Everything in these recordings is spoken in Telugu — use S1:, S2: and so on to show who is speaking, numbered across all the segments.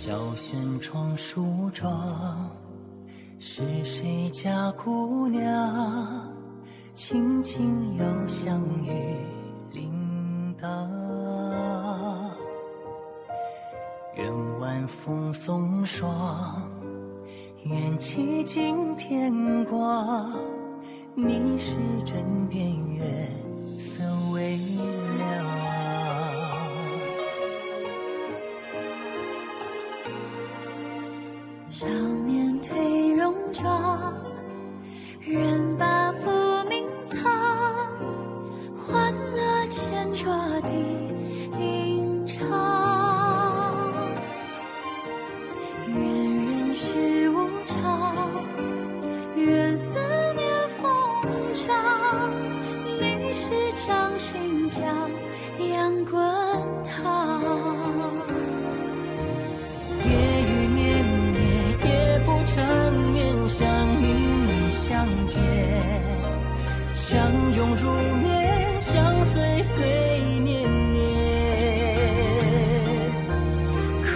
S1: 小轩窗梳妆，是谁家姑娘？轻轻又香于铃铛。愿晚风送霜，愿期尽天光。你是枕边月色微凉。
S2: 少年褪戎装，人把浮名藏，欢乐前桌的吟唱。愿人世无常，愿思念风涨。历史掌心将阳滚烫。
S1: 夜雨绵绵，夜不成眠，相遇相见，相拥如眠，相随岁年年。
S2: 苦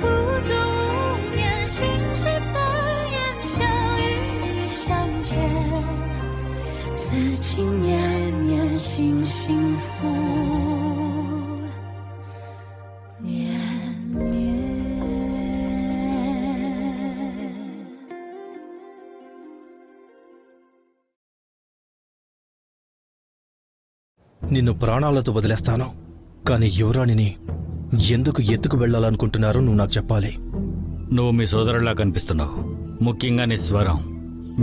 S2: 纵无眠，心事怎言？相遇相见，此情绵绵，心幸福绵绵。
S3: నిన్ను ప్రాణాలతో వదిలేస్తాను, కానీ యువరాణిని ఎందుకు ఎత్తుకు వెళ్ళాలనుకుంటున్నారో నువ్వు నాకు చెప్పాలి.
S4: నువ్వు మీ సోదరులా కనిపిస్తున్నావు, ముఖ్యంగా నీ స్వరం.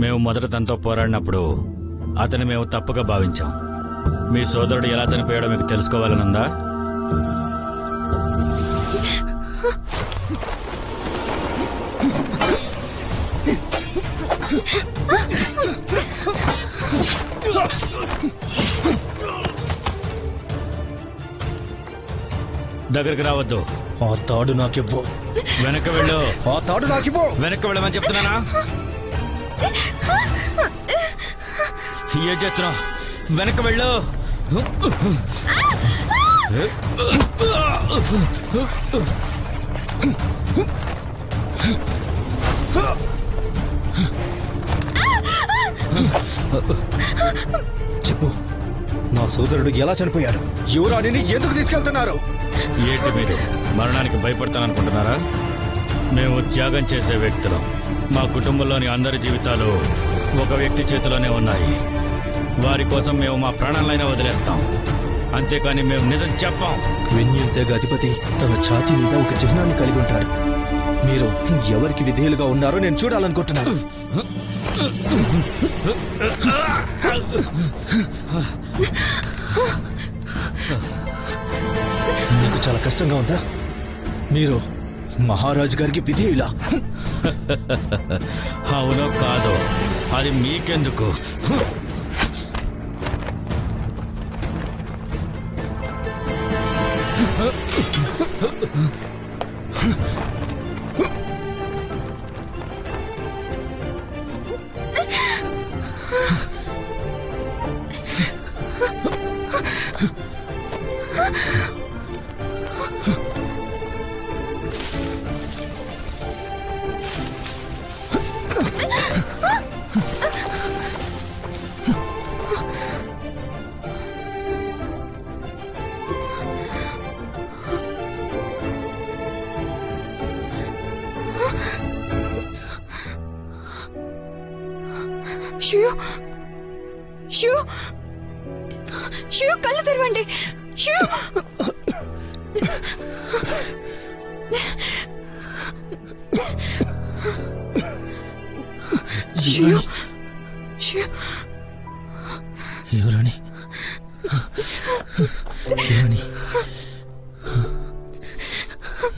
S4: మేము మొదట తనతో పోరాడినప్పుడు అతను మేము తప్పుగా భావించాం. మీ సోదరుడు ఎలా చనిపోయాడో మీకు తెలుసుకోవాలనుందా? దగ్గరికి రావద్దు.
S3: ఆ తాడు నాకివ్వు.
S4: వెనక్కి వెళ్ళు.
S3: ఆ తాడు నాకివ్వు.
S4: వెనక్కి వెళ్ళమని చెప్తున్నానా? ఏం చేస్తున్నావు? వెనక్కి వెళ్ళు.
S3: చెప్పు, నా సోదరుడు ఎలా చనిపోయాడు? యువరాణిని ఎందుకు తీసుకెళ్తున్నారు?
S4: ఏంటి మీరు మరణానికి భయపడతాననుకుంటున్నారా? మేము త్యాగం చేసే వ్యక్తులం. మా కుటుంబంలోని అందరి జీవితాలు ఒక వ్యక్తి చేతిలోనే ఉన్నాయి. వారి కోసం మేము మా ప్రాణాలైనా వదిలేస్తాం, అంతేకాని మేము నిజం చెప్పాం.
S3: క్విన్యన్ తెగ అధిపతి తన ఛాతీ మీద ఒక చిహ్నాన్ని కలిగి ఉంటాడు. మీరు ఎవరికి విధేయులుగా ఉన్నారో నేను చూడాలనుకుంటున్నాను. మీకు చాలా కష్టంగా ఉందా? మీరు మహారాజు గారికి విధేయులా?
S4: అవునో కాదో అది మీకెందుకు?
S5: కళ్ళు తెరవండి.
S3: యువరాణి,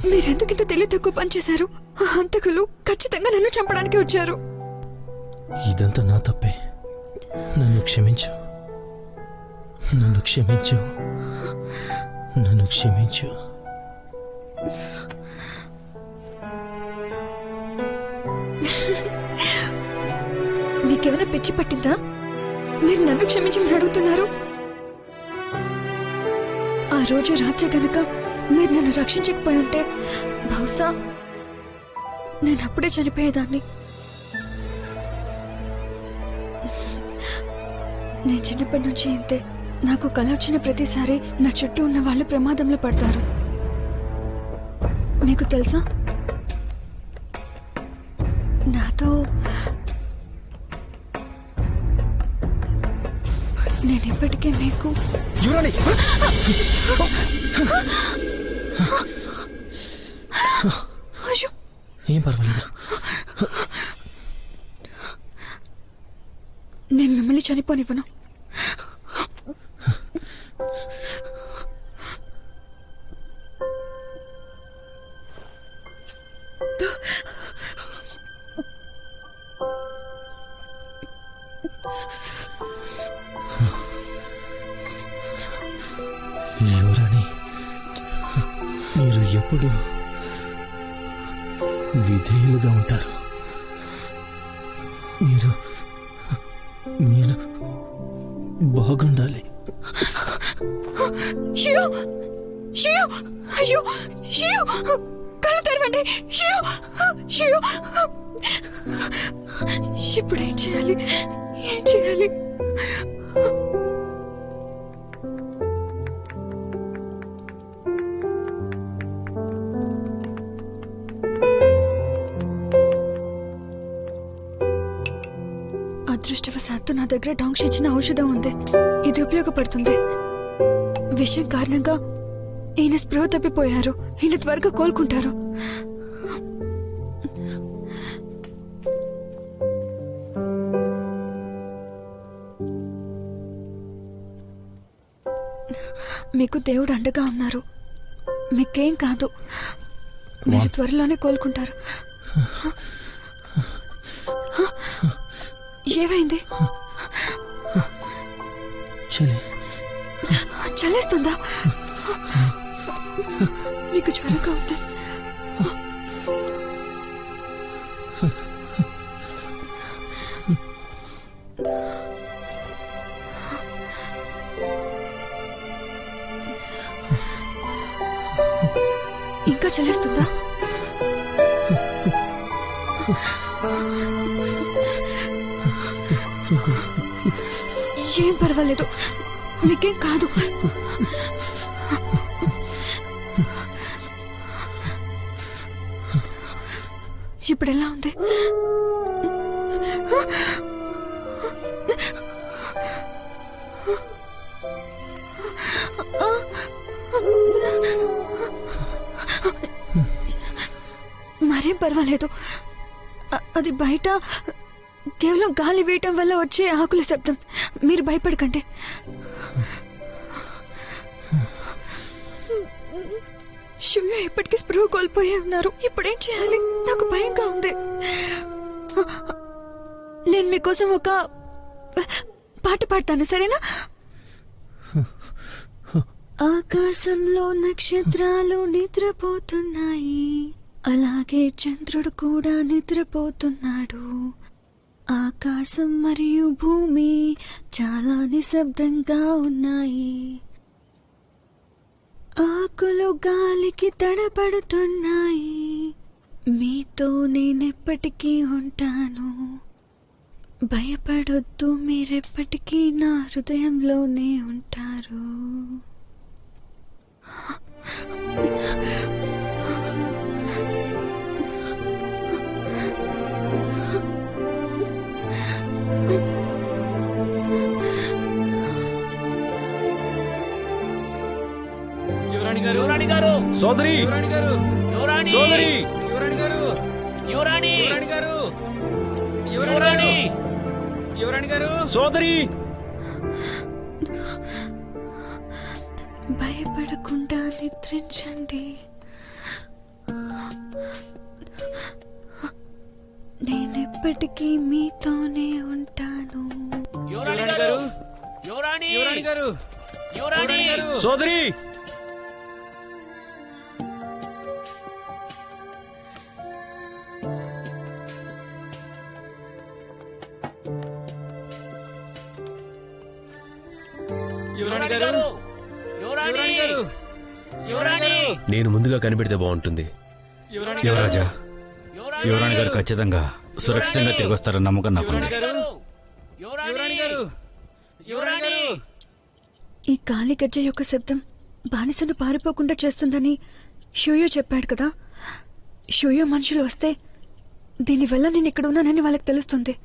S5: మీరెందుకు ఇంత తెలివి తక్కువ పనిచేశారు? హంతకులు ఖచ్చితంగా నన్ను చంపడానికి వచ్చారు.
S3: ఇదంతా నా తప్పే. నన్ను క్షమించు, నన్ను క్షమించు, నన్ను క్షమించు.
S5: మీకేమైనా పిచ్చి పట్టిందా? మీరు నన్ను క్షమించమని అడుగుతున్నారు. ఆ రోజు రాత్రి గనక మీరు నన్ను రక్షించకపోయి ఉంటే బహుశా నేను అప్పుడే చనిపోయేదాన్ని. నేను చిన్నప్పటి నుంచి ఇంతే. నాకు కల వచ్చిన ప్రతిసారి నా చుట్టూ ఉన్న వాళ్ళు ప్రమాదంలో పడతారు. మీకు తెలుసా, నాతో నేను ఇప్పటికే మీకు
S3: యువరాణి
S5: అయ్యో,
S3: ఏం పర్వాలేదు.
S5: నేను మిమ్మల్ని చనిపోనివ్వను.
S3: యువరాణి, మీరు ఎప్పుడు విధేయులుగా ఉంటారు. మీరు మీరు బాగుండాలి.
S5: షియో, షియో, అయ్యో, షియో, కళ్ళు తెరవండి. షియో, షియో, ఇప్పుడు ఏం చేయాలి? ఏం చేయాలి? అదృష్టవశాత్తు నా దగ్గర డాంగ్స్ ఇచ్చిన ఔషధం ఉంది. ఇది ఉపయోగపడుతుంది. విషయం కారణంగా ఈయన స్పృహ తప్పిపోయారు. ఈయన త్వరగా కోలుకుంటారు. మీకు దేవుడు అండగా ఉన్నారు. మీకేం కాదు. మీరు త్వరలోనే కోలుకుంటారు. ఏమైంది? చలేస్తుందా? మీకు జ్వరంగా ఉంది. ఇంకా చలేస్తుందా? ఏం పర్వాలేదు, మీకేం కాదు. ఇప్పుడు ఎలా ఉంది? మరేం పర్వాలేదు. అది బయట కేవలం గాలి వేయటం వల్ల వచ్చే ఆకుల శబ్దం. మీరు భయపడకండి. శివ ఇప్పటికీ స్పృహ కోల్పోయి ఉన్నారు. ఇప్పుడేం చేయాలి? నాకు భయంగా ఉంది. నేను మీకోసం ఒక పాట పాడతాను, సరేనా? ఆకాశంలో నక్షత్రాలు నిద్రపోతున్నాయి, అలాగే చంద్రుడు కూడా నిద్రపోతున్నాడు. ఆకాశం మరియు భూమి చాలా నిశ్శబ్దంగా ఉన్నాయి. ఆకులు గాలికి తడబడుతున్నాయి. మీతో నేనెప్పటికీ ఉంటాను. భయపడొద్దు, మీరెప్పటికీ నా హృదయంలోనే ఉంటారు.
S6: సోదరి, సోదరి, సోదరి,
S5: భయపడకుండా నిద్రించండి. నేనెప్పటికీ మీతోనే ఉంటాను.
S6: సోదరి,
S7: నేను ముందుగా కనిపెడితే బాగుంటుంది.
S4: యువరాజా, యువరాణి గారు ఖచ్చితంగా సురక్షితంగా తిరిగి వస్తారని నమ్మకం నాకుంది.
S5: ఈ కాలి గజ్జ యొక్క శబ్దం బానిసను పారిపోకుండా చేస్తుందని షూయో చెప్పాడు కదా. షూయో మనుషులు వస్తే దీనివల్ల నేను ఇక్కడ ఉన్నానని వాళ్ళకి తెలుస్తుంది.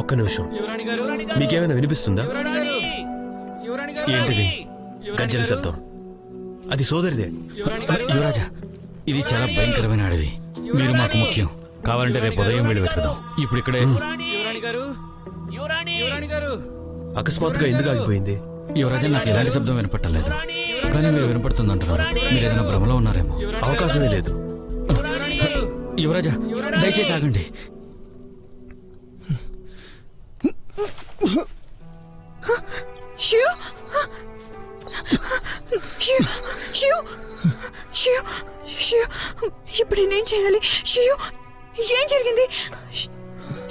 S6: ఒక్క నిమిషం, మీకేమైనా వినిపిస్తుందా?
S4: ఏంటిది?
S6: గజ్జల శబ్దం. అది సోదరిదే.
S4: యువరాజా, ఇది చాలా భయంకరమైన అడవి. మీరు మాకు ముఖ్యం. కావాలంటే రేపు ఉదయం వెళ్ళి వెతుకుదాం. ఇప్పుడు ఇక్కడే.
S6: అకస్మాత్తుగా ఎందుకు ఆగిపోయింది?
S4: యువరాజా, నాకు ఎలాంటి శబ్దం వినపట్టలేదు, కానీ మీరు వినపడుతుందంటున్నారు. మీరు ఏదైనా భ్రమలో ఉన్నారేమో.
S6: అవకాశమే లేదు.
S4: యువరాజా, దయచేసి ఆగండి.
S5: ఇప్పుడు నేనేం చేయాలి? షియు, ఏం జరిగింది?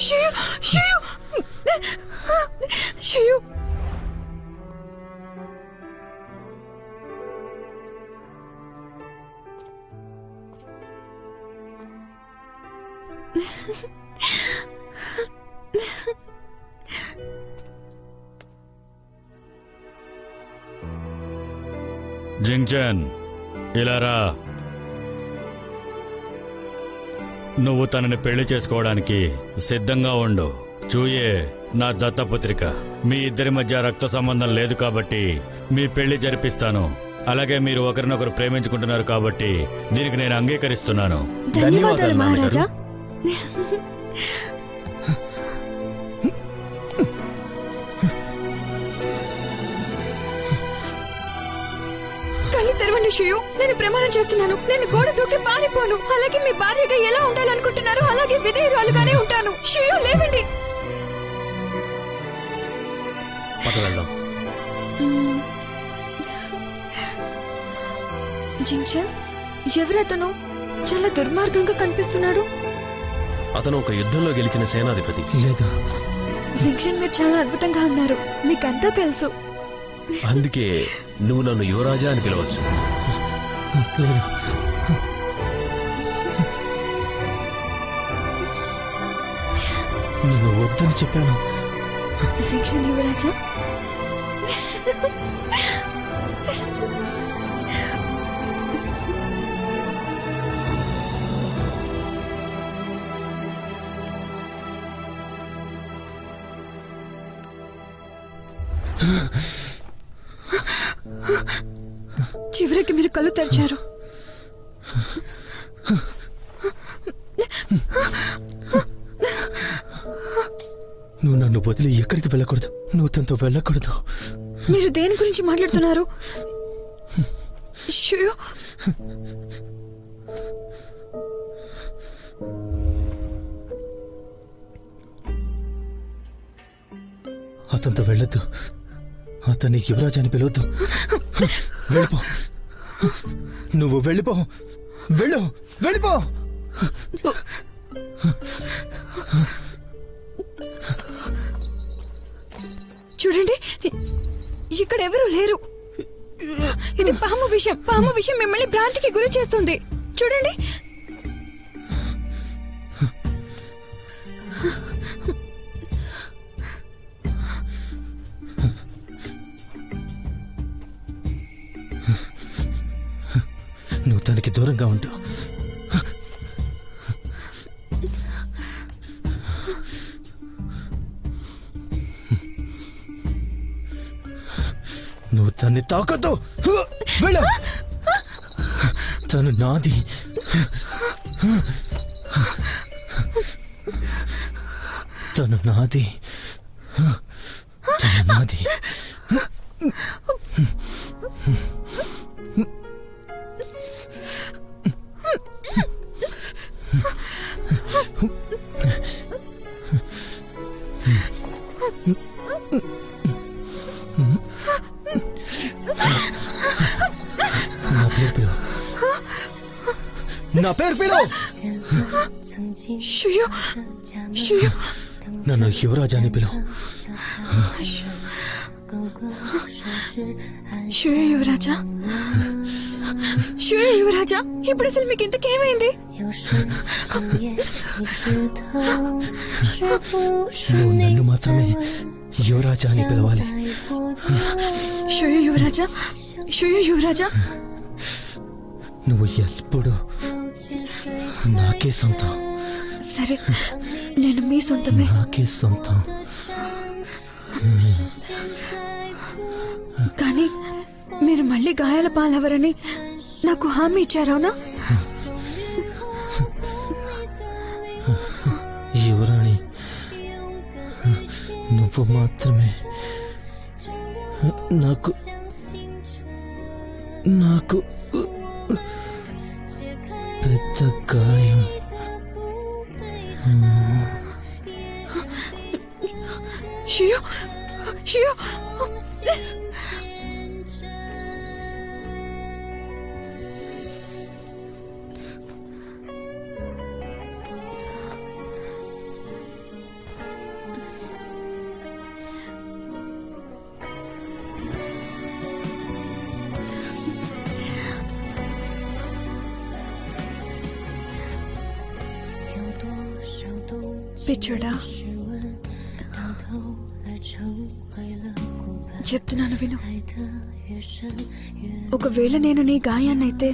S5: షియు, షియు, షియు.
S4: జింగ్చన్, ఇలా రా. నువ్వు తనని పెళ్లి చేసుకోవడానికి సిద్ధంగా ఉండు. చూయే, నా దత్తపుత్రిక. మీ ఇద్దరి మధ్య రక్త సంబంధం లేదు కాబట్టి మీ పెళ్లి జరిపిస్తాను. అలాగే మీరు ఒకరినొకరు ప్రేమించుకుంటున్నారు కాబట్టి దీనికి నేను అంగీకరిస్తున్నాను.
S5: ధన్యవాదాలు మహారాజా. కళ్ళు తెరవండి షియు. నేను ప్రమాణం చేస్తున్నాను, నేను గోడ దూకి పారిపోను. అలాగే మీ భార్యగా ఎలా ఉండాలనుకుంటున్నారో అలాగే విధేయురాలుగానే ఉంటాను. షియు, లేవండి.
S6: వెళ్దాం.
S5: జింగ్చన్, ఎవరతను? చాలా దుర్మార్గంగా కనిపిస్తున్నాడు.
S6: అతను ఒక యుద్ధంలో గెలిచిన సేనాధిపతి.
S3: లేదు
S5: జింగ్చన్, మీరు చాలా అద్భుతంగా ఉన్నారు. మీకంతా తెలుసు.
S6: అందుకే నువ్వు నన్ను యువరాజా అని పిలవచ్చు.
S3: లేదు, నేను వద్దని చెప్పాను.
S5: జింగ్చన్ యువరాజా. చివరికి మీరు కళ్ళు తెరిచారు.
S3: నువ్వు నన్ను వదిలి ఎక్కడికి వెళ్ళకూడదు. నువ్వు తనతో వెళ్ళకూడదు.
S5: మీరు దేని గురించి మాట్లాడుతున్నారు? షియు,
S3: అతనితో వెళ్ళొద్దు. అతన్ని యువరాజు అని పిలవద్దు. వెళ్ళిపో. నువ్వు వెళ్ళిపో. వెళ్ళు, వెళ్ళిపో.
S5: చూడండి, ఇక్కడ ఎవరు లేరు. ఇది పాము విషయం. పాము విషయం మిమ్మల్ని భ్రాంతికి గురి చేస్తుంది. చూడండి.
S3: నువ్వు తనకి దూరంగా ఉండు. నువ్వు తన్ని తాకొద్దు. వెళ్ళు. తను నాది. తను నాది. తను నాది. నా పేరు పిలువు.
S5: షుయో షుయో
S3: నన్ను యువరాజా అని పిలువు.
S5: షుయో యువరాజా, షుయో యువరాజా, ఇప్పుడు అసలు మీకు ఇంతకేమైంది?
S3: నువ్వు నన్ను మాత్రమే యువరాజా అని పిలవాలి.
S5: షుయో యువరాజా, షుయో యువరాజా,
S3: నువ్వు ఎప్పుడు నాకే సొంతం.
S5: సరే, నేను మీ సొంతమే.
S3: నాకే సొంతం.
S5: కానీ మీరు మళ్ళీ గాయాల పాలవరని నాకు హామీ ఇచ్చారవునా?
S3: యువరాణి, నువ్వు మాత్రమే నాకు నాకు పెద్ద గాయం.
S5: షియో షియో, పిచ్చోడా, చెప్తున్నాను విను. ఒకవేళ నేను నీ గాయాన్నైతే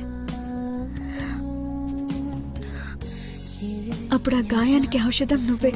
S5: అప్పుడు ఆ గాయానికి ఔషధం నువ్వే.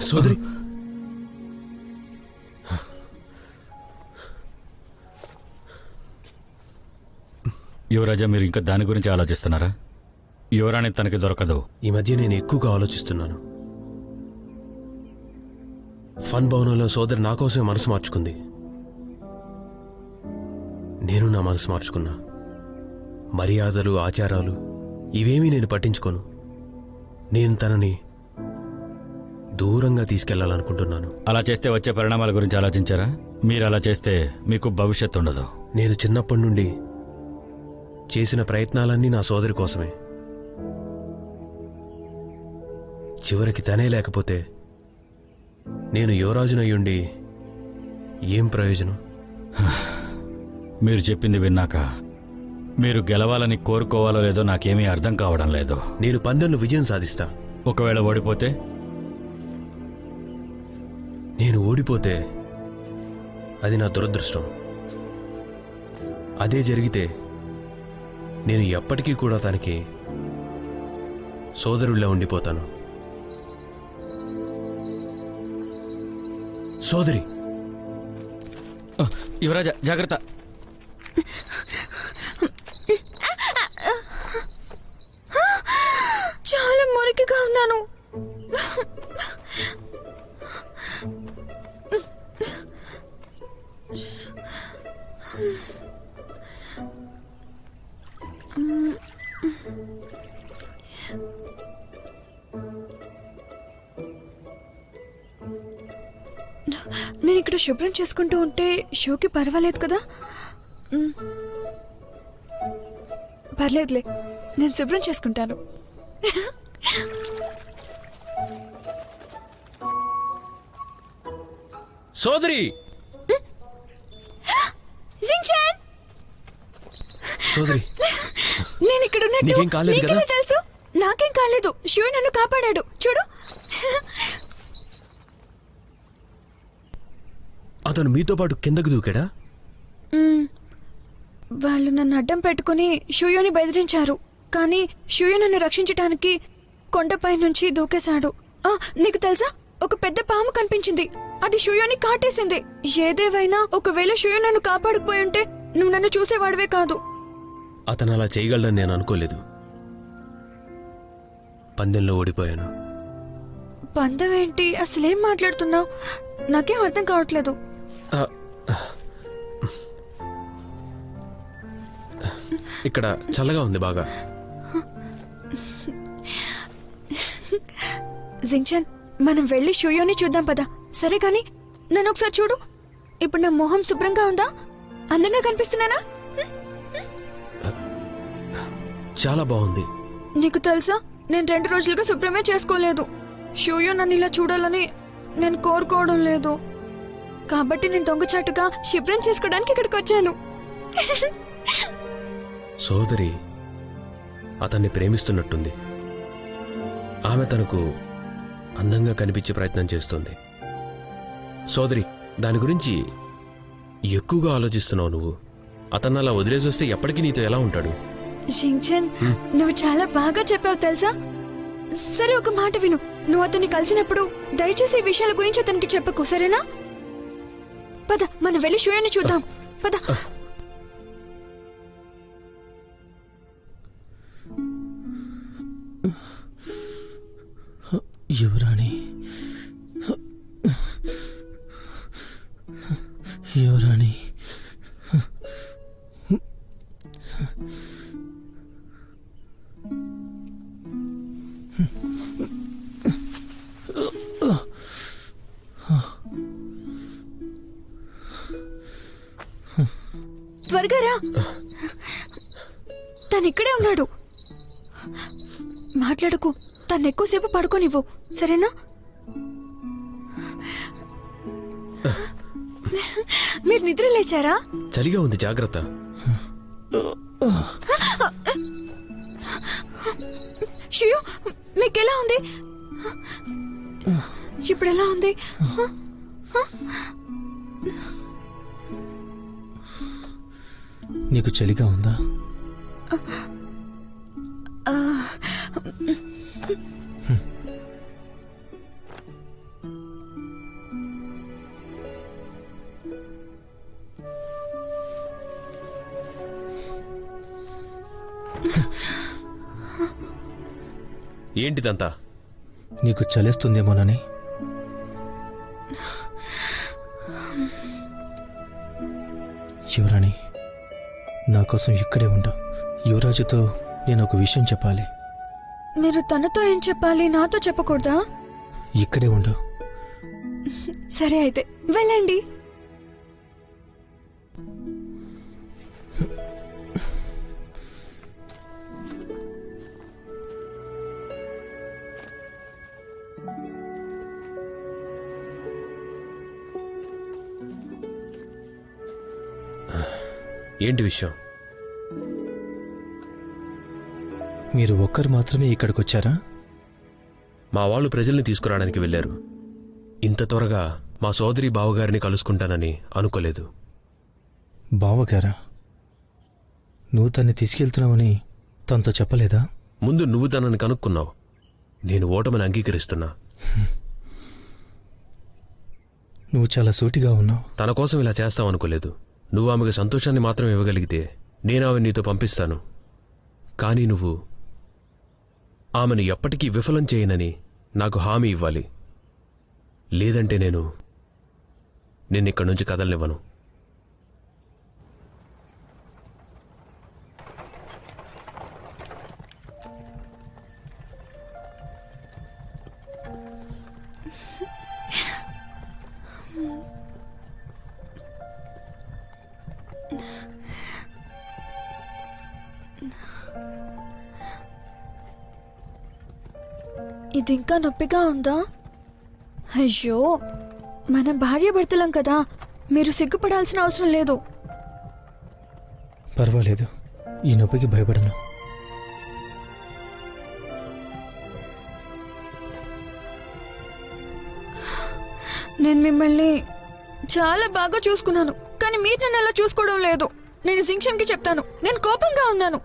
S6: సోదరి,
S4: యువరాజా, మీరు ఇంకా దాని గురించి ఆలోచిస్తున్నారా? యువరాణి తనకి దొరకదు.
S6: ఈ మధ్య నేను ఎక్కువగా ఆలోచిస్తున్నాను. ఫన్ భవనంలో సోదరి నా కోసమే మనసు మార్చుకుంది. నేను నా మనసు మార్చుకున్నా. మర్యాదలు, ఆచారాలు ఇవేమీ నేను పట్టించుకోను. నేను తనని దూరంగా తీసుకెళ్లాలనుకుంటున్నాను.
S4: అలా చేస్తే వచ్చే పరిణామాల గురించి ఆలోచించారా? మీరు అలా చేస్తే మీకు భవిష్యత్తు ఉండదు.
S6: నేను చిన్నప్పటి నుండి చేసిన ప్రయత్నాలన్నీ నా సోదరి కోసమే. చివరికి తనే లేకపోతే నేను యువరాజునయ్యుండి ఏం ప్రయోజనం?
S4: మీరు చెప్పింది విన్నాక మీరు గెలవాలని కోరుకోవాలో లేదో నాకేమీ అర్థం కావడం లేదు.
S6: నేను పందెంలో విజయం సాధిస్తా.
S4: ఒకవేళ ఓడిపోతే?
S6: నేను ఓడిపోతే అది నా దురదృష్టం. అదే జరిగితే నేను ఎప్పటికీ కూడా తనకి సోదరుళ్ళ ఉండిపోతాను. సోదరి,
S4: యువరాజా జాగ్రత్త.
S5: చాలా మురికిగా ఉన్నాను. నేను ఇక్కడ శుభ్రం చేసుకుంటూ ఉంటే షోకి పర్వాలేదు కదా? పర్లేదులే, నేను శుభ్రం చేసుకుంటాను.
S6: సోదరి
S5: జించాన్
S6: సోదరి
S5: నేను ఇక్కడ ఉన్నట్టు
S6: నీకేం కాలేదు కదా?
S5: నీకెలా తెలుసు? నాకేం కాలేదు. శివ నన్ను కాపాడాడు. చూడు.
S6: అతను మీతో పాటు కిందకు దూకాడా?
S5: వాళ్ళు నన్ను అడ్డం పెట్టుకుని షూయోని బెదిరించారు. కానీ షూయో నన్ను రక్షించటానికి కొండపై నుంచి దూకేశాడు. నీకు తెలుసా, ఒక పెద్ద పాము కనిపించింది. అది షూయోని కాటేసింది. ఏదేవైనా ఒకవేళ షూయో నన్ను కాపాడకపోయి ఉంటే నువ్వు నన్ను చూసేవాడివే కాదు.
S6: అతను అలా చేయగలడని నేను అనుకోలేదు. పందెంలో ఓడిపోయాను.
S5: పందెం ఏంటి? అసలేం మాట్లాడుతున్నావు? నాకేం అర్థం కావట్లేదు.
S6: ఇక్కడ చల్లగా ఉంది బాగా.
S5: జించన్, మనం వెళ్ళి షూయోని చూద్దాం పదా. సరే కానీ నన్ను ఒకసారి చూడు. ఇప్పుడు నా మొహం శుభ్రంగా ఉందా? అందంగా కనిపిస్తున్నానా?
S6: చాలా బాగుంది.
S5: నీకు తెలుసా, నేను 2 రోజులుగా శుభ్రమే చేసుకోలేదు. షూయో నన్ను ఇలా చూడాలని నేను కోరుకోవడం లేదు. కాబట్టి నేను దొంగచాటుగా శుభ్రం చేసుకోవడానికి ఇక్కడికి వచ్చాను.
S6: సోదరి అతన్ని ప్రేమిస్తున్నట్టుంది. ఆమె తనకు అందంగా కనిపించే ప్రయత్నం చేస్తుంది. సోదరి, దాని గురించి ఎక్కువగా ఆలోచిస్తున్నావు నువ్వు. అతన్ని అలా వదిలేసి వస్తే ఎప్పటికీ నీతో ఎలా ఉంటాడు?
S5: జించన్, నువ్వు చాలా బాగా చెప్పావు తెలుసా. సరే, ఒక మాట విను. నువ్వు అతన్ని కలిసినప్పుడు దయచేసి ఈ విషయాల గురించి అతనికి చెప్పకు, సరేనా? పద, మనం వెళ్ళి షూయోని చూద్దాం. పద.
S3: యువరాణి, యువరాణి,
S5: త్వరగా రా. తను ఇక్కడే ఉన్నాడు. మాట్లాడకు. తను ఎక్కువసేపు పడుకోనివ్వు, సరేనా? మీరు నిద్ర లేచారా?
S6: చలిగా ఉంది, జాగ్రత్త.
S5: షియో, మీకెలా ఉంది? ఇప్పుడు ఎలా ఉంది?
S3: నీకు చలిగా ఉందా?
S6: ఏంటిదంతా?
S3: నీకు చలేస్తుందేమోనని. యువరాణి, నా కోసం ఇక్కడే ఉండు. యువరాజుతో నేను ఒక విషయం చెప్పాలి.
S5: మీరు తనతో ఏం చెప్పాలి? నాతో చెప్పకూడదా?
S3: ఇక్కడే ఉండు.
S5: సరే, అయితే వెళ్ళండి.
S6: ఏంటి విషయం?
S3: మీరు ఒక్కరు మాత్రమే ఇక్కడికి వచ్చారా?
S6: మా వాళ్ళు ప్రజల్ని తీసుకురావడానికి వెళ్ళారు. ఇంత త్వరగా మా సోదరి బావగారిని కలుసుకుంటానని అనుకోలేదు.
S3: బావగారా? నువ్వు తన్ని తీసుకెళ్తున్నావని తనతో చెప్పలేదా?
S6: ముందు నువ్వు తనని కనుక్కున్నావు. నేను ఓటమిని అంగీకరిస్తున్నా.
S3: నువ్వు చాలా సూటిగా ఉన్నావు.
S6: తన కోసం ఇలా చేస్తావనుకోలేదు. నువ్వు ఆమెకు సంతోషాన్ని మాత్రం ఇవ్వగలిగితే నేను ఆమె నీతో పంపిస్తాను. కానీ నువ్వు ఆమెను ఎప్పటికీ విఫలం చేయనని నాకు హామీ ఇవ్వాలి. లేదంటే నేను నిన్నిక్కడి నుంచి కదలనివ్వను.
S5: ఇది ఇంకా నొప్పిగా ఉందా? అయ్యో, మన భార్యాభర్తలం కదా, మీరు సిగ్గుపడాల్సిన అవసరం లేదు.
S3: పర్వాలేదు, ఈ నొప్పికి భయపడను.
S5: నేను మిమ్మల్ని చాలా బాగా చూసుకున్నాను, కానీ మీరు నన్ను అలా చూసుకోవడం లేదు. నేను జింక్షన్కి చెప్తాను, నేను కోపంగా ఉన్నాను.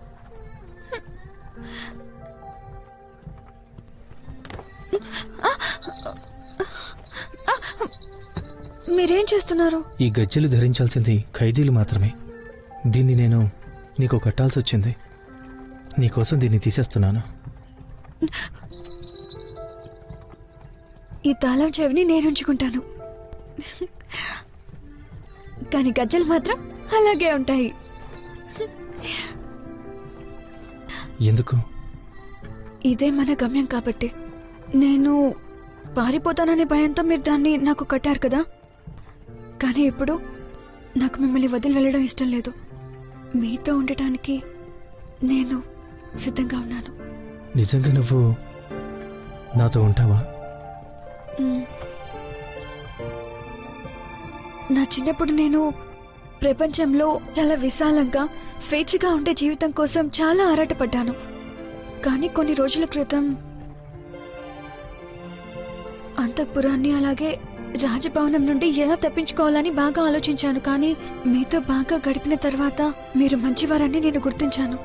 S5: మీరేం చేస్తున్నారు?
S3: ఈ గజ్జెలు ధరించాల్సింది ఖైదీలు మాత్రమే. దీన్ని నేను నీకు కట్టాల్సి వచ్చింది. నీకోసం దీన్ని తీసేస్తున్నాను.
S5: ఈ తాళం చెవిని నేను ఉంచుకుంటాను, కానీ గజ్జలు మాత్రం అలాగే ఉంటాయి.
S3: ఎందుకు?
S5: ఇదే మన గమ్యం కాబట్టి. నేను పారిపోతాననే భయంతో మీరు దాన్ని నాకు కట్టారు కదా, కానీ ఇప్పుడు నాకు మిమ్మల్ని వదిలి వెళ్ళడం ఇష్టం లేదు. మీతో ఉండటానికి నేను సిద్ధంగా ఉన్నాను.
S3: నిజంగా నువ్వు నాతో ఉంటావా?
S5: నా చిన్నప్పుడు నేను ప్రపంచంలో చాలా విశాలంగా స్వేచ్ఛగా ఉండే జీవితం కోసం చాలా ఆరాటపడ్డాను. కానీ కొన్ని రోజుల క్రితం అంతఃపురాన్ని అలాగే రాజభవనం నుండి ఎలా తప్పించుకోవాలని బాగా ఆలోచించాను. కానీ మీతో బాగా గడిపిన తర్వాత మీరు మంచివారని నేను గుర్తించాను.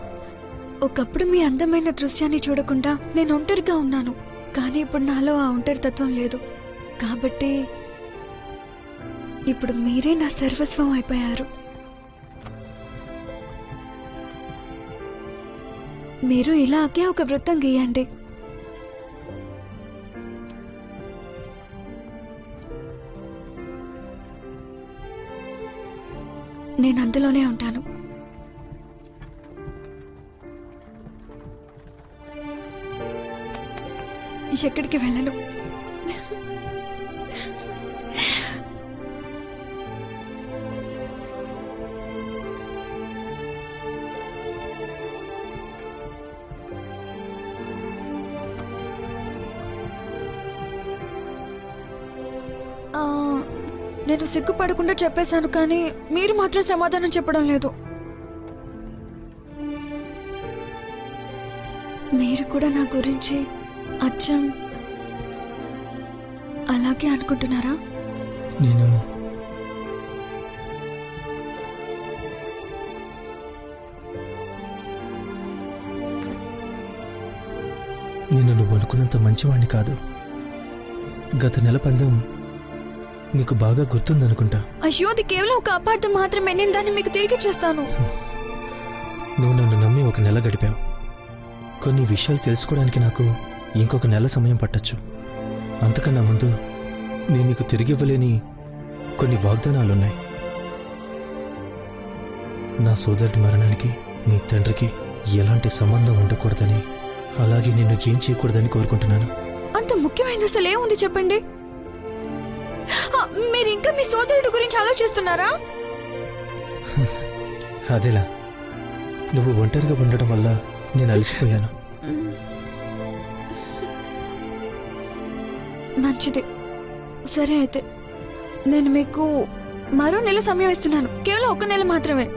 S5: ఒకప్పుడు మీ అందమైన దృశ్యాన్ని చూడకుండా నేను ఒంటరిగా ఉన్నాను, కానీ ఇప్పుడు నాలో ఆ ఒంటరితత్వం లేదు. కాబట్టి ఇప్పుడు మీరే నా సర్వస్వం అయిపోయారు. మీరు ఇలాగే ఒక వృత్తం గీయండి. నేను అందులోనే ఉంటాను. ఎక్కడికి వెళ్ళను. నేను సిగ్గుపడకుండా చెప్పేశాను, కానీ మీరు మాత్రం సమాధానం చెప్పడం లేదు. మీరు కూడా నా గురించి అచ్చం అలాగే అనుకుంటున్నారా?
S3: నేను నువ్వు అనుకున్నంత మంచివాణ్ణి కాదు. గత నెల పందెం నీకు బాగా గుర్తుందనుకుంటా.
S5: అయ్యో, అది కేవలం ఒక అపార్థం మాత్రమే. నేను దాన్ని మీకు తిరిగి చేస్తాను.
S3: నువ్వు నన్ను నమ్మి ఒక నెల గడిపావు. కొన్ని విషయాలు తెలుసుకోవడానికి నాకు ఇంకొక నెల సమయం పట్టొచ్చు. అంతకన్నా ముందు నేను నీకు తిరిగి ఇవ్వలేని కొన్ని వాగ్దానాలున్నాయి. నా సోదరుడి మరణానికి నీ తండ్రికి ఎలాంటి సంబంధం ఉండకూడదని, అలాగే నిన్ను ఏం చేయకూడదని కోరుకుంటున్నాను.
S5: అంత ముఖ్యమైనది అసలు ఏముంది చెప్పండి? మీరు ఇంకా మీ సోదరుడి గురించి ఆలోచిస్తున్నారా?
S3: అదేలా, నువ్వు ఒంటరిగా ఉండడం వల్ల నేను అలసిపోయాను.
S5: మంచిది. సరే, అయితే నేను మీకు మరో నెల సమయం ఇస్తున్నాను. కేవలం ఒక నెల మాత్రమే.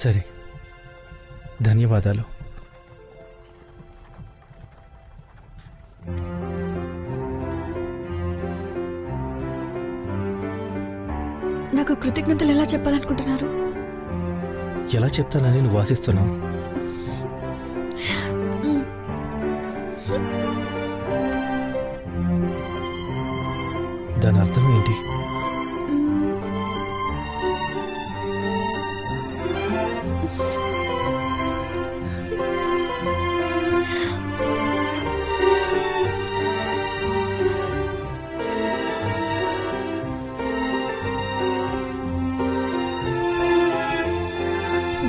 S3: సరే, ధన్యవాదాలు.
S5: నాకు కృతజ్ఞతలు ఎలా చెప్పాలనుకుంటున్నారు?
S3: ఎలా చెప్తానని నువ్వు ఆశిస్తున్నావు? దాని అర్థం ఏంటి?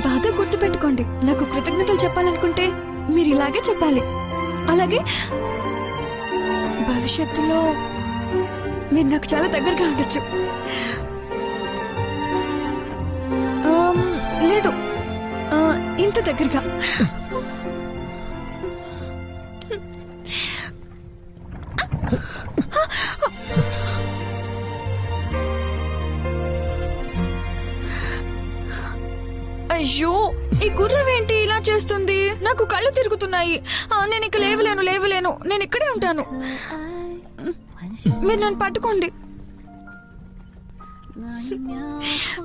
S5: బాగా గుర్తుపెట్టుకోండి, నాకు కృతజ్ఞతలు చెప్పాలనుకుంటే మీరు ఇలాగే చెప్పాలి. అలాగే భవిష్యత్తులో మీరు నాకు చాలా దగ్గరగా ఉండొచ్చు. లేదు, ఇంత దగ్గరగా. గుర్రవేంటి ఇలా చేస్తుంది? నాకు కళ్ళు తిరుగుతున్నాయి. నేను ఇక లేవలేను. నేను ఇక్కడే ఉంటాను. మీరు నన్ను పట్టుకోండి.
S2: 那一秒后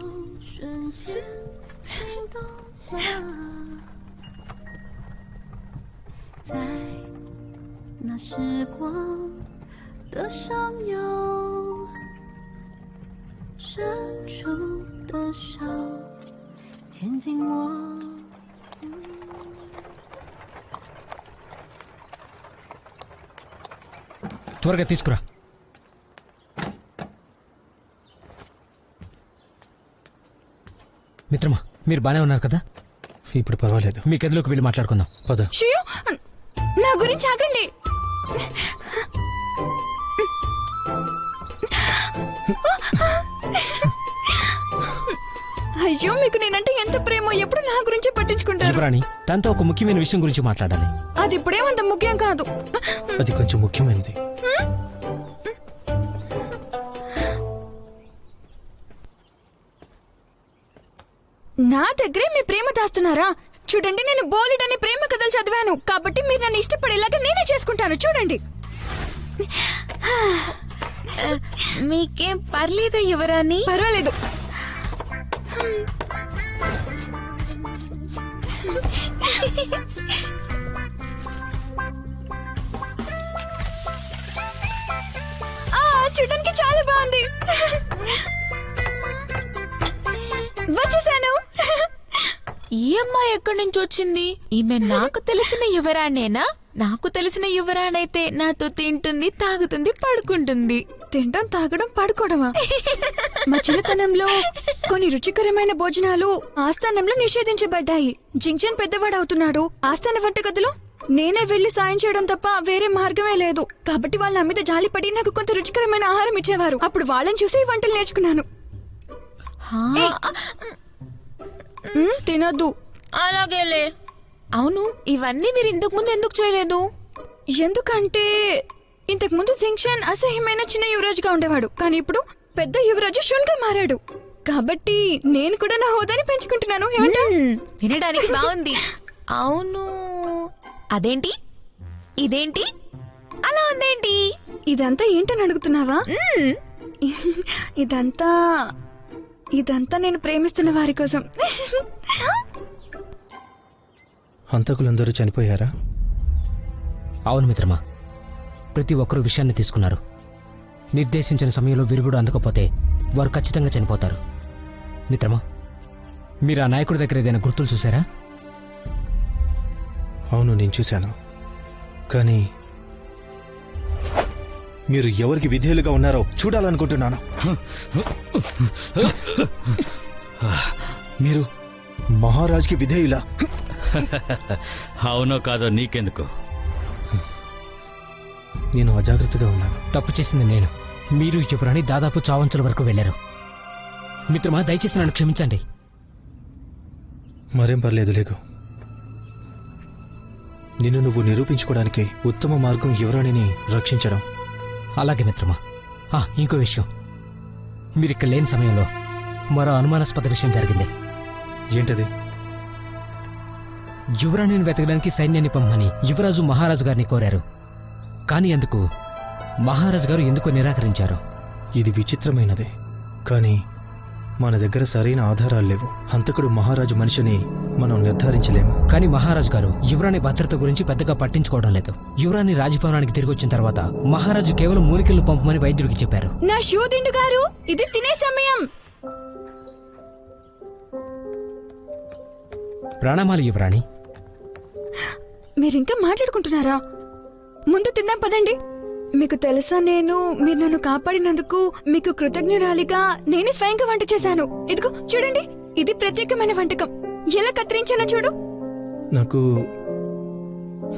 S2: 瞬间心动了，在那时光的上游，伸出的手牵紧我。
S7: త్వరగా తీసుకురా. మిత్రమా, మీరు బానే ఉన్నారు కదా?
S3: ఇప్పుడు పర్వాలేదు.
S7: మీ గదిలోకి వెళ్ళి మాట్లాడుకుందాం.
S3: పద.
S5: షియో, నా గురించి ఆగండి. అయ్యో, మీకు నేనంటే ఎంత ప్రేమో. ఎప్పుడు నా గురించే పట్టించుకుంటారు.
S7: యువరాణి, తనతో ఒక ముఖ్యమైన విషయం గురించి మాట్లాడాలి.
S5: అది ఇప్పుడేమంత ముఖ్యం కాదు.
S3: అది కొంచెం ముఖ్యమైనది.
S5: నా దగ్గరే మీ ప్రేమ దాస్తున్నారా? చూడండి, నేను బోలెడ్ అని ప్రేమ కథలు చదివాను. కాబట్టి మీరు నన్ను ఇష్టపడేలాగా నేనే చేసుకుంటాను. చూడండి.
S2: మీకేం పర్లేదా యువరాణి?
S5: పర్వాలేదు. చూడడానికి చాలా బాగుంది. వచ్చేసాను.
S2: ఈ అమ్మాయి ఎక్కడి నుంచి వచ్చింది? ఈమె నాకు తెలిసిన యువరాణేనా? నాకు తెలిసిన యువరాణైతే నాతో తింటుంది, తాగుతుంది, పడుకుంటుంది.
S5: తినడం, తాగడం, పడుకోవడమా? మా చిన్నతనంలో కొన్ని రుచికరమైన భోజనాలు ఆస్థానంలో నిషేధించబడ్డాయి. జింక్షన్ పెద్దవాడవుతున్నాడు. ఆస్థాన వంటగదిలో నేనే వెళ్లి సాయం చేయడం తప్ప వేరే మార్గమే లేదు. కాబట్టి వాళ్ళ మీద జాలిపడి నాకు కొంత రుచికరమైన ఆహారం ఇచ్చేవారు. అప్పుడు వాళ్ళని చూసి ఈ వంటలు నేర్చుకున్నాను. తినొద్దు.
S2: అలాగేలే. అవును, ఇవన్నీ మీరు ఇంతకు ముందు ఎందుకు చేయలేదు?
S5: ఎందుకంటే ఇంతకు ముందు జింక్షన్ అసహ్యమైన చిన్న యువరాజుగా ఉండేవాడు. కానీ ఇప్పుడు పెద్ద యువరాజు షున్గా మారాడు. కాబట్టి నేను కూడా నా హోదాని పెంచుకుంటున్నాను.
S2: వినడానికి బాగుంది. అవును, అదేంటి, ఇదేంటి, అలా ఉందేంటి?
S5: ఇదంతా ఏంటని అడుగుతున్నావా? ఇదంతా నేను ప్రేమిస్తున్న వారి కోసం.
S3: హంతకులందరూ చనిపోయారా?
S7: అవును మిత్రమా, ప్రతి ఒక్కరూ విషయాన్ని తీసుకున్నారు. నిర్దేశించిన సమయంలో విరుగుడు అందకపోతే వారు ఖచ్చితంగా చనిపోతారు. మిత్రమా, మీరు ఆ నాయకుడి దగ్గర ఏదైనా గుర్తులు చూసారా?
S3: అవును, నేను చూశాను. కానీ మీరు ఎవరికి విధేయులుగా ఉన్నారో చూడాలనుకుంటున్నాను. మీరు మహారాజ్కి విధేయులా?
S4: అవునో కాదో నీకెందుకు?
S3: నేను అజాగ్రత్తగా ఉన్నాను.
S7: తప్పు చేసింది నేను. మీరు యువరాణి దాదాపు చావంచుల వరకు వెళ్లారు. మిత్రమా, దయచేసి నన్ను క్షమించండి.
S3: మరేం పర్లేదు, లేకు. నిన్ను నువ్వు నిరూపించుకోవడానికి ఉత్తమ మార్గం యువరాణిని రక్షించడం.
S7: అలాగే మిత్రమా. ఇంకో విషయం, మీరిక్కడ లేని సమయంలో మరో అనుమానాస్పద విషయం జరిగింది.
S3: ఏంటది?
S7: యువరాణిని వెతకడానికి సైన్యాన్ని పంపమని యువరాజు మహారాజు గారిని కోరారు. కానీ అందుకు మహారాజు గారు ఎందుకో నిరాకరించారు.
S3: ఇది విచిత్రమైనదే. కానీ మన దగ్గర సరైన ఆధారాలు లేవు. హంతకుడు మహారాజు మనిషిని మనం నిర్ధారించలేము.
S7: కానీ మహారాజు గారు యువరాణి భద్రత గురించి పెద్దగా పట్టించుకోవడం లేదు. యువరాణి రాజభవనానికి తిరిగి వచ్చిన తర్వాత మహారాజు కేవలం మూలికలను పంపమని వైద్యుడికి చెప్పారు.
S5: నా షూదిండు గారు, ఇది తినే సమయం.
S7: ప్రణామాలు యువరాణి.
S5: మీరింకా మాట్లాడుకుంటున్నారా? ముందు తిందాం పదండి. మీకు తెలుసా, మీరు నన్ను కాపాడినందుకు మీకు కృతజ్ఞురాలిగా నేనే స్వయంగా వంట చేశాను. ఇదిగో చూడండి, ఇది ప్రత్యేకమైన వంటకం. ఎలా కత్తిరించానో చూడు.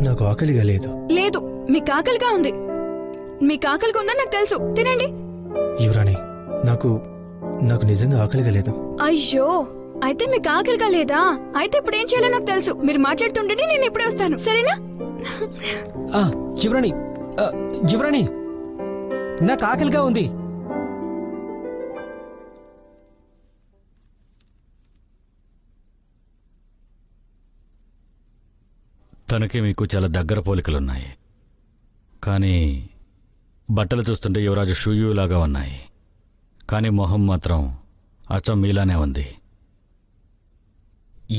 S3: నాకు ఆకలిగా లేదు.
S5: లేదు, మీకు ఆకలిగా ఉంది. మీకు ఆకలిగా ఉందని నాకు తెలుసు. తినండి.
S3: యువరాణి, నాకు నిజంగా ఆకలిగా లేదు.
S5: అయ్యో, అయితే మీకు ఆకలిగా లేదా? అయితే ఇప్పుడు ఏం చేయాలో నాకు తెలుసు. మీరు మాట్లాడుతుండండి, నేను ఇప్పుడే వస్తాను. సరేనా?
S7: యువరాణి, యువరాణి, నాకు ఆకలిగా ఉంది.
S4: తనకి మీకు చాలా దగ్గర పోలికలున్నాయి. కానీ బట్టలు చూస్తుంటే యువరాజు షూయు లాగా ఉన్నాయి. కానీ మొహం మాత్రం అచ్చం మీలానే ఉంది.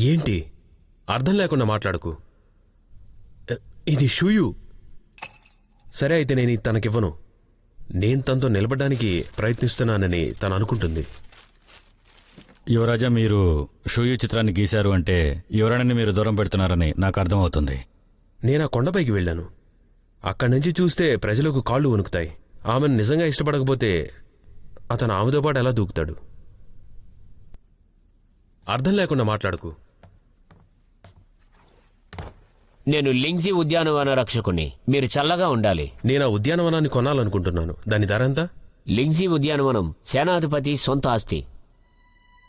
S6: ఏంటి అర్థం లేకుండా మాట్లాడకు. ఇది షూయు. సరే అయితే నేను ఇది తనకివ్వను. నేను తనతో నిలబడడానికి ప్రయత్నిస్తున్నానని తను అనుకుంటుంది.
S4: యువరాజా, మీరు షూయు చిత్రాన్ని గీశారు అంటే యువరాణిని మీరు దూరం పెడుతున్నారని నాకు అర్థమవుతుంది.
S6: నేను ఆ కొండపైకి వెళ్ళాను. అక్కడి నుంచి చూస్తే ప్రజలకు కాళ్ళు వణుకుతాయి. ఆమెను నిజంగా ఇష్టపడకపోతే అతను ఆమెతో పాటు ఎలా దూకుతాడు? అర్థం లేకుండా మాట్లాడకు.
S8: నేను లింగ్జీ ఉద్యానవన రక్షకుని. మీరు చల్లగా ఉండాలి.
S6: నేను ఆ ఉద్యానవనాన్ని కొనాలనుకుంటున్నాను. దాని ధర ఎంత?
S8: లింగ్జీ ఉద్యానవనం సేనాధిపతి సొంత ఆస్తి.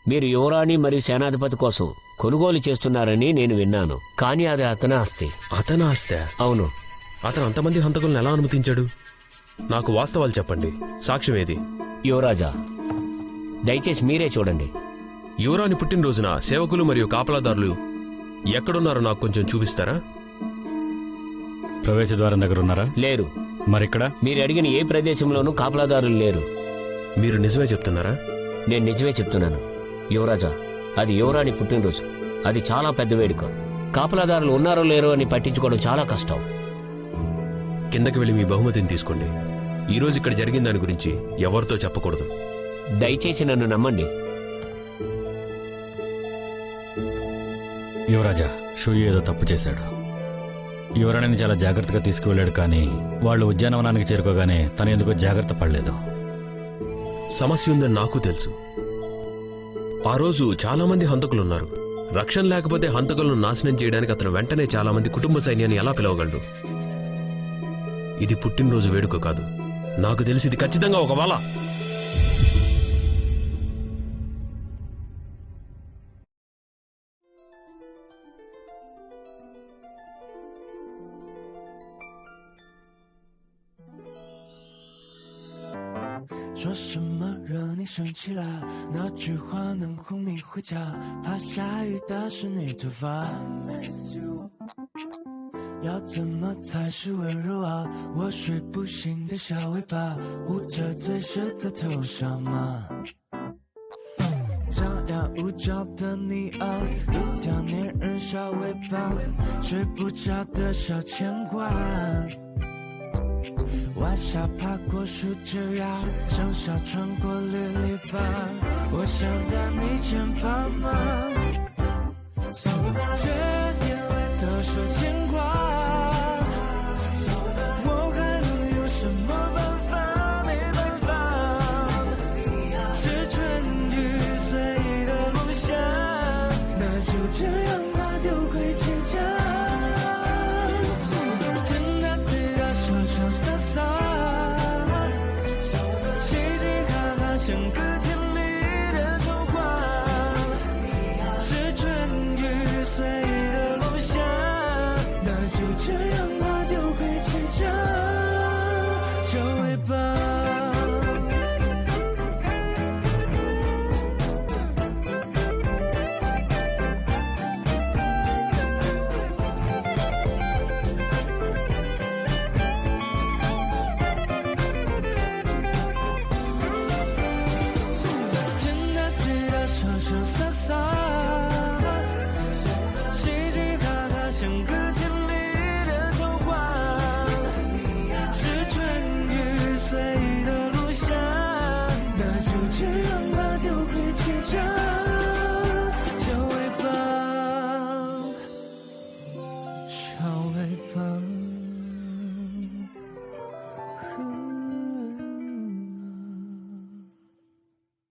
S8: మీరు యువరాణి మరియు సేనాధిపతి కోసం కొనుగోలు చేస్తున్నారని నేను విన్నాను. కానీ అది అతని ఆస్తి.
S6: అతని ఆస్తి?
S8: అవును.
S6: అతను అంతమంది హంతకులను ఎలా అనుమతించాడు? నాకు వాస్తవాలు చెప్పండి. సాక్ష్యం ఏది?
S8: యువరాజా, దయచేసి మీరే చూడండి.
S6: యువరాణి పుట్టినరోజున సేవకులు మరియు కాపలాదారులు ఎక్కడున్నారో నాకు కొంచెం చూపిస్తారా?
S4: ప్రవేశ ద్వారం దగ్గర ఉన్నారా?
S8: లేరు.
S4: మరిక్కడ?
S8: మీరు అడిగిన ఏ ప్రదేశంలోనూ కాపలాదారులు లేరు.
S6: మీరు నిజమే చెప్తున్నారా?
S8: నేను నిజమే చెప్తున్నాను యువరాజా. అది యువరాణి పుట్టినరోజు. అది చాలా పెద్ద వేడుక. కాపలాదారులు ఉన్నారో లేరో అని పట్టించుకోవడం చాలా కష్టం.
S6: కిందకి వెళ్ళి మీ బహుమతిని తీసుకోండి. ఈరోజు ఇక్కడ జరిగిన దాని గురించి ఎవరితో చెప్పకూడదు.
S8: దయచేసి నన్ను నమ్మండి.
S4: యువరాజా, షూయు ఏదో తప్పు చేశాడు. యువరాణిని చాలా జాగ్రత్తగా తీసుకువెళ్ళాడు. కానీ వాళ్ళు ఉద్యానవనానికి చేరుకోగానే తను ఎందుకో జాగ్రత్త పడలేదు.
S6: సమస్య ఉందని నాకు తెలుసు. ఆ రోజు చాలా మంది హంతకులున్నారు. రక్షణ లేకపోతే హంతకులను నాశనం చేయడానికి అతను వెంటనే చాలా మంది కుటుంబ సైన్యాన్ని ఎలా పిలవగలడు? ఇది పుట్టినరోజు వేడుక కాదు. నాకు తెలిసి ఇది ఖచ్చితంగా ఒక వల.
S9: 说什么惹你生气了？那句话能哄你回家。怕下雨打湿你头发。要怎么才是温柔啊？我睡不醒的小尾巴，捂着嘴是在偷笑吗？张牙舞爪的你啊，一条粘人小尾巴，睡不着的小牵挂。晚霞爬过树枝桠，盛夏穿过绿篱笆，我想在你肩膀吗？这眼泪的手牵挂。